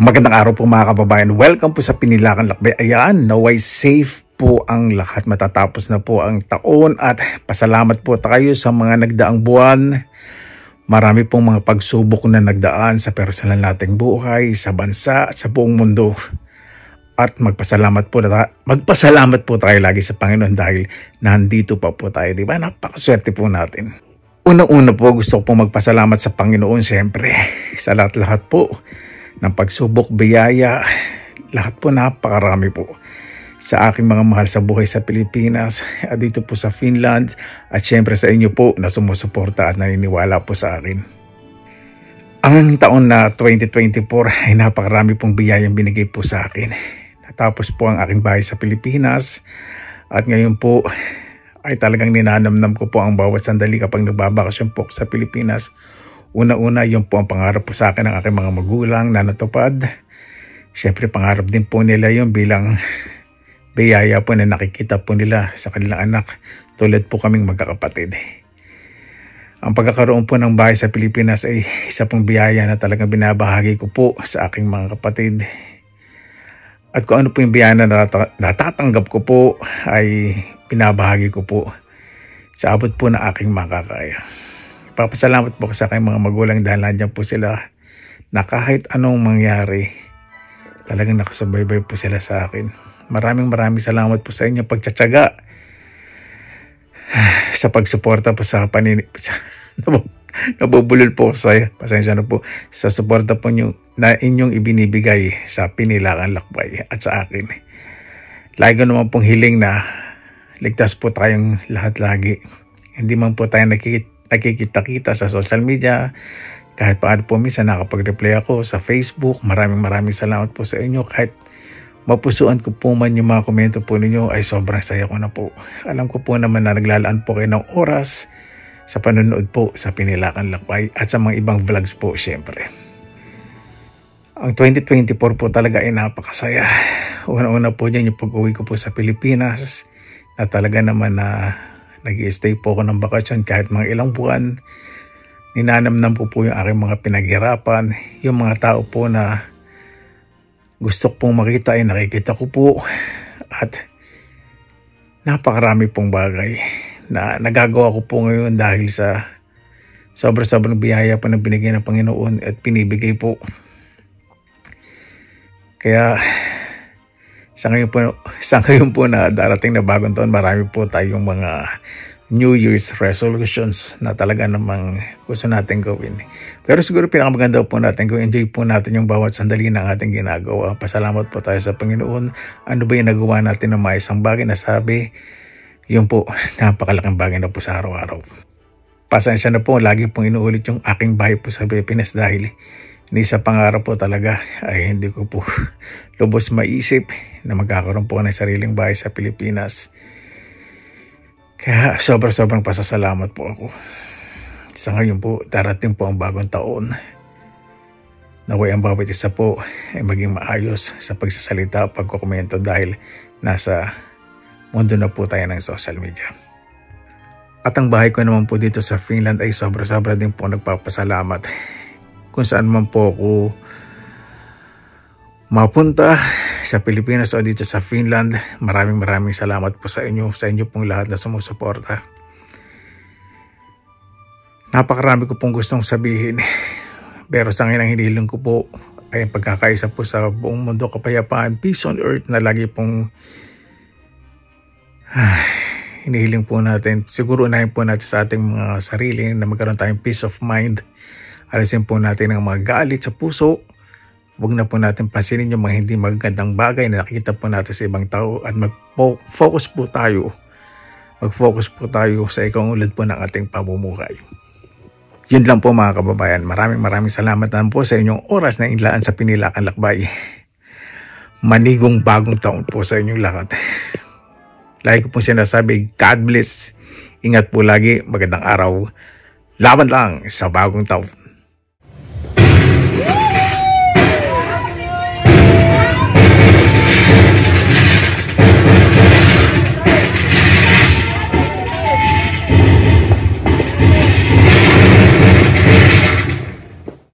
Magandang araw po mga kababayan. Welcome po sa Pinilakan Lakbay. Ayan, naway safe po ang lahat. Matatapos na po ang taon at pasalamat po tayo sa mga nagdaang buwan. Marami pong mga pagsubok na nagdaan sa personal nating buhay, sa bansa at sa buong mundo. At magpasalamat po tayo lagi sa Panginoon dahil nandito pa po tayo. Diba? Napakaswerte po natin. Unang-una po gusto ko pong magpasalamat sa Panginoon siyempre sa lahat-lahat po ng pagsubok, biyaya, lahat po napakarami po sa aking mga mahal sa buhay sa Pilipinas at dito po sa Finland at syempre sa inyo po na sumusuporta at naniniwala po sa akin. Ang taon na 2024 ay napakarami pong biyayang binigay po sa akin. Natapos po ang aking bahay sa Pilipinas at ngayon po ay talagang ninanamnam ko po ang bawat sandali kapag nagbabakasyon po sa Pilipinas. Una-una, yun po ang pangarap po sa akin ng aking mga magulang na natupad. Siyempre, pangarap din po nila yun bilang biyaya po na nakikita po nila sa kanilang anak. Tulad po kaming magkakapatid. Ang pagkakaroon po ng bahay sa Pilipinas ay isa pong biyaya na talagang binabahagi ko po sa aking mga kapatid. At kung ano po yung biyaya na natatanggap ko po ay binabahagi ko po sa abot po ng aking makakaya. Papasalamat po sa aking mga magulang dahil nandiyan po sila na kahit anong mangyari, talagang nakasubaybay po sila sa akin. Maraming salamat po sa inyo pagtsatsaga sa pagsuporta po sa nabubulol po ako sa pasensya na po sa suporta po nyo na inyong ibinibigay sa Pinilakan Lakbay at sa akin. Lagi ko naman pong hiling na ligtas po tayong lahat lagi. Hindi man po tayo nakikita-kita sa social media. Kahit paano po minsan nakapag-reply ako sa Facebook. Maraming salamat po sa inyo. Kahit mapusuan ko po man yung mga komento po ninyo ay sobrang saya ko na po. Alam ko po naman na naglalaan po kayo ng oras sa panonood po sa Pinilakan Lakbay at sa mga ibang vlogs po syempre. Ang 2024 po talaga ay napakasaya. Una-una po dyan yung pag-uwi ko po sa Pilipinas na talaga naman na nag-i-stay po ako ng bakasyon kahit mga ilang buwan. Ninanamnam po yung aking mga pinaghirapan. Yung mga tao po na gusto ko pong makita ay nakikita ko po. At napakarami pong bagay na nagagawa ko po ngayon dahil sa sobrang biyaya po na binigay ng Panginoon at pinibigay po. Kaya sa ngayon po na darating na bagong taon, marami po tayong mga New Year's resolutions na talaga namang gusto natin gawin. Pero siguro pinakamaganda po natin kung enjoy po natin yung bawat sandali ng ating ginagawa. Pasalamat po tayo sa Panginoon. Ano ba yung nagawa natin na maisang bagay na sabi? Yun po, napakalaking bagay na po sa araw-araw. Pasensya na po, lagi pong inuulit yung aking bahay po sa Pilipinas dahil ni sa pangarap po talaga ay hindi ko po lubos maisip na magkakaroon po ng sariling bahay sa Pilipinas. Kaya sobrang pasasalamat po ako. Sa ngayon po, darating po ang bagong taon. Naway ang bawat isa po ay maging maayos sa pagsasalita, pagkukomento dahil nasa mundo na po tayo ng social media. At ang bahay ko naman po dito sa Finland ay sobra din po nagpapasalamat. Kung saan man po ako mapunta sa Pilipinas o dito sa Finland, maraming salamat po sa inyo pong lahat na sumusuporta. Napakarami ko pong gustong sabihin, pero sa ngayon ang hinihiling ko po ay ang pagkakaisa po sa buong mundo, kapayapaan, peace on earth na lagi pong hinihiling po natin. Siguro unahin po natin sa ating mga sarili na magkaroon tayong peace of mind. Alisin po natin ang mga galit sa puso. Huwag na po natin pansinin yung mga hindi magagandang bagay na nakikita po natin sa ibang tao at mag-focus po tayo. Mag-focus po tayo sa ikaungulad po ng ating pamumuhay. Yun lang po mga kababayan. Maraming salamat naman po sa inyong oras na inlaan sa Pinilakan Lakbay. Manigong bagong taon po sa inyong lahat. Lagi ko po sinasabi, God bless. Ingat po lagi. Magandang araw. Laban lang sa bagong taon.